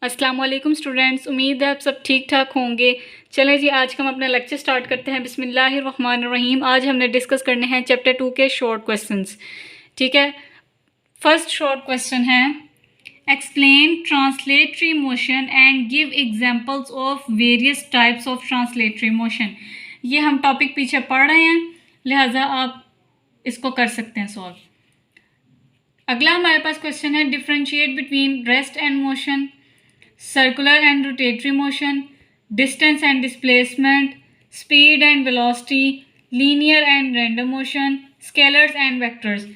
अस्सलाम वालेकुम स्टूडेंट्स, उम्मीद है आप सब ठीक ठाक होंगे। चलें जी, आज हम अपना लेक्चर स्टार्ट करते हैं। बिस्मिल्लाहिर्रहमानिर्रहीम। आज हमने डिस्कस करने हैं चैप्टर 2 के शॉर्ट क्वेश्चंस। ठीक है, फर्स्ट शॉर्ट क्वेश्चन है, explain translatory motion and give examples of various types of translatory motion. ये हम टॉपिक पीछे पढ़ रहे हैं, लिहाजा आप इसको कर सकते हैं सॉल्व। अगला हमारे पास क्वेश्चन है, differentiate between rest and motion, circular and rotatory motion, distance and displacement, speed and velocity, linear and random motion, scalars and vectors।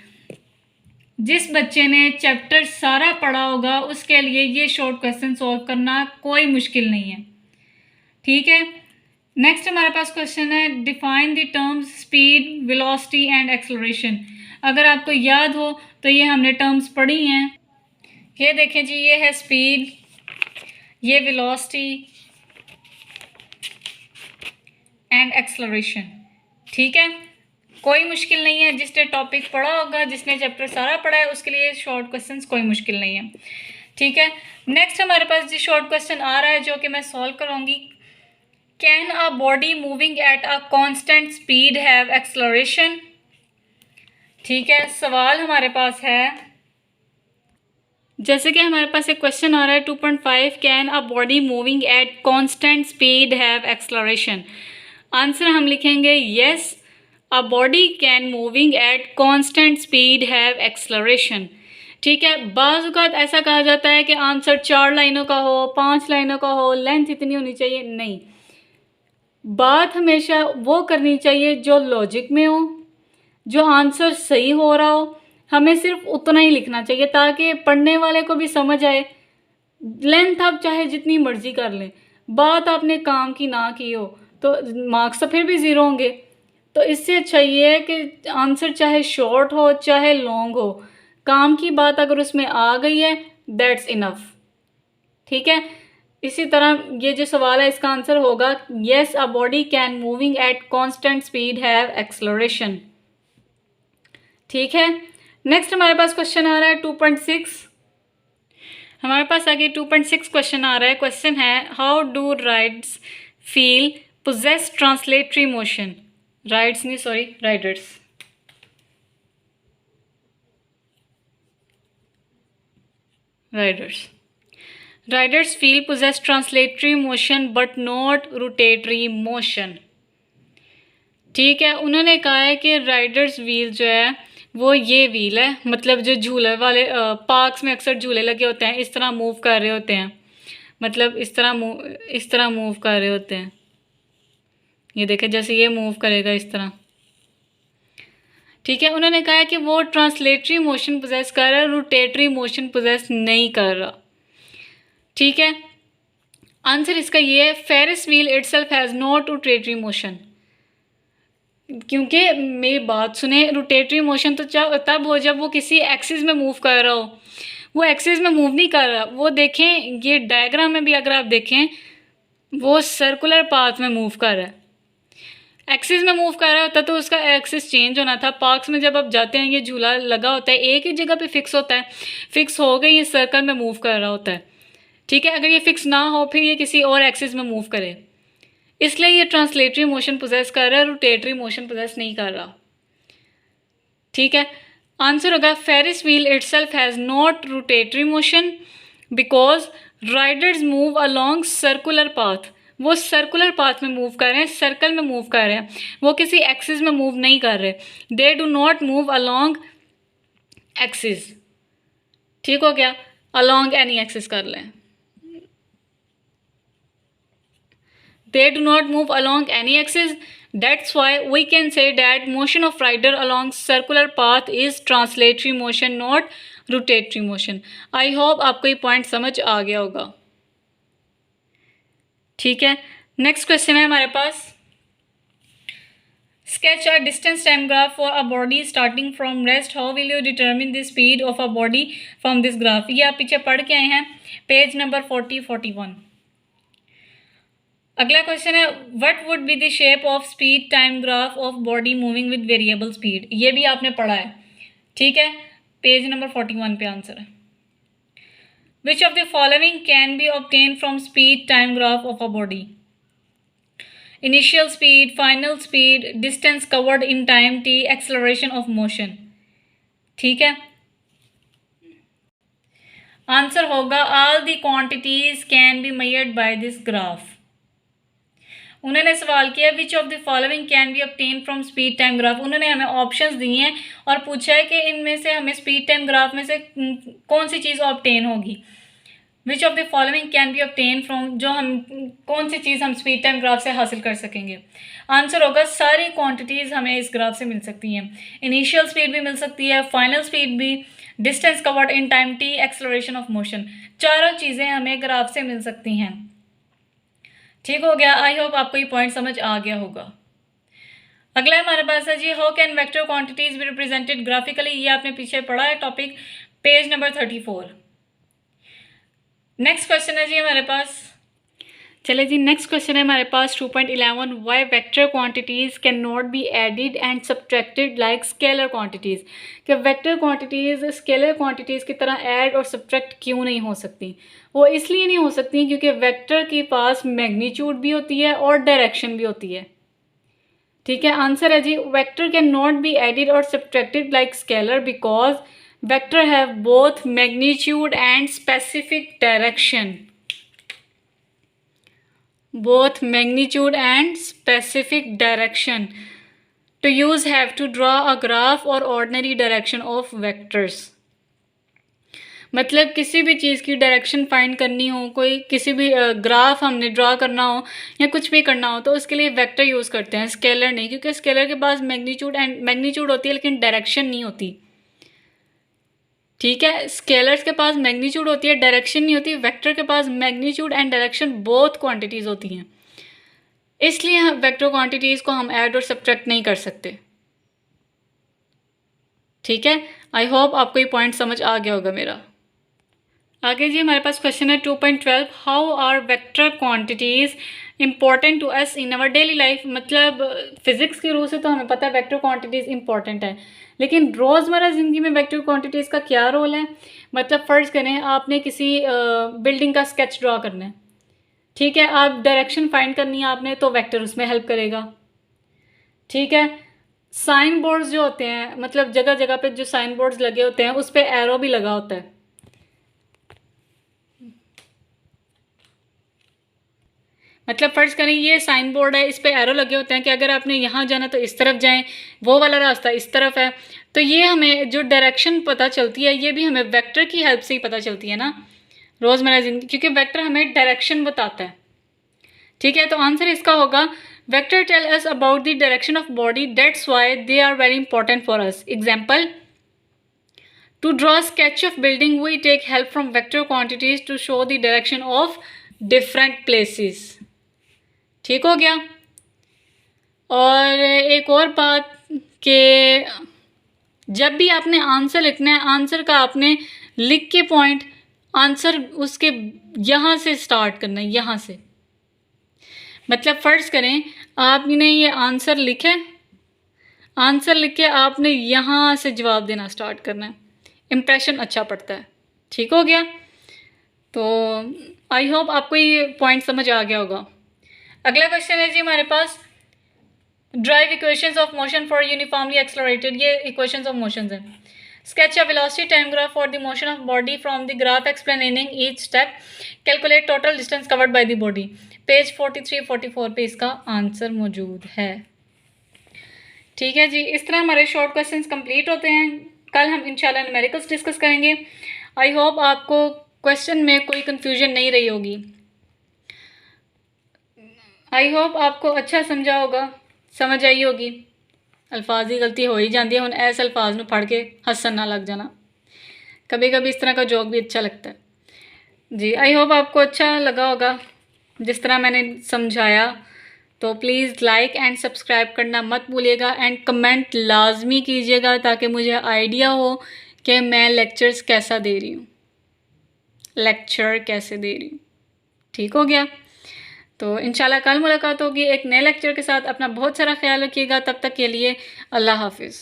जिस बच्चे ने चैप्टर सारा पढ़ा होगा उसके लिए ये शॉर्ट क्वेश्चन सॉल्व करना कोई मुश्किल नहीं है। ठीक है, नेक्स्ट हमारे पास क्वेश्चन है, define the terms speed, velocity and acceleration. अगर आपको याद हो तो ये हमने टर्म्स पढ़ी हैं। ये देखें जी, ये है स्पीड, ये वेलोसिटी एंड एक्सेलरेशन। ठीक है, कोई मुश्किल नहीं है। जिसने टॉपिक पढ़ा होगा, जिसने चैप्टर सारा पढ़ा है, उसके लिए शॉर्ट क्वेश्चंस कोई मुश्किल नहीं है। ठीक है, नेक्स्ट हमारे पास जो शॉर्ट क्वेश्चन आ रहा है जो कि मैं सॉल्व कराऊंगी, can a body moving at a constant speed have acceleration. ठीक है, सवाल हमारे पास है, जैसे कि हमारे पास एक क्वेश्चन आ रहा है 2.5, can a body moving at constant speed have acceleration. Answer हम लिखेंगे yes, a body can moving at constant speed have acceleration. ठीक है, बाज़ औक़ात ऐसा कहा जाता है कि आंसर 4 लाइनों का हो, 5 लाइनों का हो, लेंथ इतनी होनी चाहिए। नहीं, बात हमेशा वो करनी चाहिए जो लॉजिक में हो, जो आंसर सही हो रहा हो। हमें सिर्फ उतना ही लिखना चाहिए ताकि पढ़ने वाले को भी समझ आए। लेंथ आप चाहे जितनी मर्जी कर लें, बात आपने काम की ना की हो तो मार्क्स तो फिर भी ज़ीरो होंगे। तो इससे अच्छा ये है कि आंसर चाहे शॉर्ट हो चाहे लॉन्ग हो, काम की बात अगर उसमें आ गई है दैट्स इनफ। ठीक है, इसी तरह ये जो सवाल है इसका आंसर होगा yes, a body can moving at constant speed have acceleration. ठीक है, नेक्स्ट हमारे पास क्वेश्चन आ रहा है 2.6। हमारे पास आगे 2.6 क्वेश्चन आ रहा है। क्वेश्चन है, how do rides feel possess translatory motion. Rides नहीं, sorry, riders. Riders riders feel possess translatory motion but not rotatory motion. ठीक है, उन्होंने कहा है कि राइडर्स व्हील जो है वो ये व्हील है, मतलब जो झूले वाले पार्क्स में अक्सर झूले लगे होते हैं, इस तरह मूव कर रहे होते हैं, मतलब इस तरह मूव कर रहे होते हैं। ये देखें, जैसे ये मूव करेगा इस तरह। ठीक है, उन्होंने कहा है कि वो ट्रांसलेटरी मोशन पोजेस कर रहा है, रोटेटरी मोशन पोजेस नहीं कर रहा। ठीक है, आंसर इसका ये है, Ferris wheel itself has not rotatory motion. क्योंकि मेरी बात सुने, रोटेटरी मोशन तो तब हो जब वो किसी एक्सिस में मूव कर रहा हो। वो एक्सिस में मूव नहीं कर रहा। वो देखें, ये डायग्राम में भी अगर आप देखें, वो सर्कुलर पाथ में मूव कर रहा है। एक्सिस में मूव कर रहा होता तो उसका एक्सिस चेंज होना था। पार्क्स में जब आप जाते हैं, ये झूला लगा होता है, एक ही जगह पे फिक्स होता है, फिक्स हो गई, ये सर्कल में मूव कर रहा होता है। ठीक है, अगर ये फिक्स ना हो फिर ये किसी और एक्सिस में मूव करे, इसलिए ये ट्रांसलेटरी मोशन पोजेस कर रहा है, रोटेटरी मोशन पोजेस नहीं कर रहा। ठीक है, आंसर होगा Ferris wheel itself has not rotatory motion because riders move along circular path. वो सर्कुलर पाथ में मूव कर रहे हैं, सर्कल में मूव कर रहे हैं, वो किसी एक्सिस में मूव नहीं कर रहे। They do not move along axis. ठीक हो गया, अलोंग एनी एक्सिस कर लें। They do not move along any axis. That's why we can say that motion of rider along circular path is translatory motion, not rotatory motion. I hope आपको ये point समझ आ गया होगा। ठीक है, next question है हमारे पास, sketch a distance time graph for a body starting from rest. How will you determine the speed of a body from this graph? ये आप पीछे पढ़ के आए हैं, पेज नंबर 40-41। अगला क्वेश्चन है, what would be the shape of speed time graph of body moving with variable speed. ये भी आपने पढ़ा है। ठीक है, पेज नंबर 41 पे आंसर है। Which of the following can be obtained from speed time graph of a body? Initial speed, final speed, distance covered in time t, acceleration of motion. ठीक है, आंसर होगा all the quantities can be measured by this graph. उन्होंने सवाल किया which of the following can be obtain from speed time graph. उन्होंने हमें options दिए हैं और पूछा है कि इनमें से हमें स्पीड टाइम ग्राफ में से कौन सी चीज़ ऑब्टेन होगी। Which of the following can be obtain from, जो हम कौन सी चीज़ हम स्पीड टाइम ग्राफ से हासिल कर सकेंगे। आंसर होगा सारी क्वांटिटीज़ हमें इस ग्राफ से मिल सकती हैं। इनिशियल स्पीड भी मिल सकती है, फाइनल स्पीड भी, distance covered in time T, acceleration of motion, चारों चीज़ें हमें ग्राफ से मिल सकती हैं। ठीक हो गया, आई होप आपको ये पॉइंट समझ आ गया होगा। अगला हमारे पास है जी how can vector quantities be represented graphically. ये आपने पीछे पढ़ा है topic, page number 34। Next question है जी हमारे पास, चले जी नेक्स्ट क्वेश्चन है हमारे पास 2.11 why vector quantities can not be added and subtracted like scalar quantities. कि वेक्टर क्वांटिटीज़ स्केलर क्वांटिटीज़ की तरह ऐड और सब्ट्रैक्ट क्यों नहीं हो सकती। वो इसलिए नहीं हो सकती क्योंकि वेक्टर के पास मैग्नीट्यूड भी होती है और डायरेक्शन भी होती है। ठीक है, आंसर है जी vector can not be added और subtracted like scalar because vector have both magnitude and specific direction. Both magnitude and specific direction. To use have to draw a graph or ordinary direction of vectors. मतलब किसी भी चीज़ की direction find करनी हो, कोई किसी भी ग्राफ हमने ड्रा करना हो या कुछ भी करना हो तो उसके लिए वेक्टर यूज़ करते हैं, स्केलर नहीं, क्योंकि स्केलर के पास मैग्नीट्यूड होती है लेकिन डायरेक्शन नहीं होती। ठीक है, स्केलर्स के पास मैग्नीट्यूड होती है, डायरेक्शन नहीं होती। वेक्टर के पास magnitude and direction both quantities होती हैं, इसलिए वेक्टर क्वांटिटीज़ को हम ऐड और सब्ट्रैक्ट नहीं कर सकते। ठीक है, आई होप आपको ये पॉइंट समझ आ गया होगा मेरा। आगे जी हमारे पास क्वेश्चन है 2.12 how are vector quantities important to us in our daily life. मतलब फिज़िक्स के रूल से तो हमें पता है वेक्टर क्वांटिटीज़ इंपॉर्टेंट है, लेकिन रोज़मर्रा ज़िंदगी में वेक्टर क्वांटिटीज़ का क्या रोल है। मतलब फ़र्ज़ करें आपने किसी बिल्डिंग का स्केच ड्रा करना है, ठीक है, आप डायरेक्शन फाइंड करनी है आपने, तो वेक्टर उसमें हेल्प करेगा। ठीक है, साइन बोर्ड्स जो होते हैं, मतलब जगह जगह पे जो साइन बोर्ड्स लगे होते हैं उस पर एरो भी लगा होता है। मतलब फ़र्ज़ करें ये साइन बोर्ड है, इस पे एरो लगे होते हैं कि अगर आपने यहाँ जाना तो इस तरफ जाएं, वो वाला रास्ता इस तरफ है। तो ये हमें जो डायरेक्शन पता चलती है ये भी हमें वेक्टर की हेल्प से ही पता चलती है ना रोज़मर्रा ज़िंदगी, क्योंकि वेक्टर हमें डायरेक्शन बताता है। ठीक है, तो आंसर इसका होगा vector tell us about the direction of body, that's why they are very important for us. Example, to draw sketch of building we take help from vector quantities to show the direction of different places. ठीक हो गया। और एक और बात कि जब भी आपने आंसर लिखना है, आंसर का आपने लिख के पॉइंट आंसर उसके यहाँ से स्टार्ट करना है, यहाँ से। मतलब फ़र्ज़ करें आपने ये आंसर लिखे, आंसर लिख के आपने यहाँ से जवाब देना स्टार्ट करना है, इम्प्रेशन अच्छा पड़ता है। ठीक हो गया, तो आई होप आपको ये पॉइंट समझ आ गया होगा। अगला क्वेश्चन है जी हमारे पास derive equations of motion for uniformly accelerated. ये इक्वेशंस ऑफ मोशंस हैं। Sketch a velocity time graph for the motion of body from the graph explaining each step, calculate total distance covered by the body. Page 43-44 पे इसका answer मौजूद है। ठीक है जी, इस तरह हमारे शॉर्ट क्वेश्चंस कंप्लीट होते हैं। कल हम इंशाल्लाह न्यूमेरिकल्स डिस्कस करेंगे। आई होप आपको क्वेश्चन में कोई कन्फ्यूजन नहीं रही होगी। आई होप आपको अच्छा समझा होगा, समझ आई होगी। अल्फाज की गलती हो ही जाती है, हुण ऐसे अल्फाज में पढ़ के हंसन ना लग जाना। कभी कभी इस तरह का जोक भी अच्छा लगता है जी। आई होप आपको अच्छा लगा होगा जिस तरह मैंने समझाया। तो प्लीज़ लाइक एंड सब्सक्राइब करना मत भूलिएगा एंड कमेंट लाजमी कीजिएगा ताकि मुझे आइडिया हो कि मैं लेक्चर्स कैसा दे रही हूँ, लेक्चर कैसे दे रही हूँ। ठीक हो गया, तो इंशाल्लाह कल मुलाकात होगी एक नए लेक्चर के साथ। अपना बहुत सारा ख्याल रखिएगा, तब तक के लिए अल्लाह हाफिज़।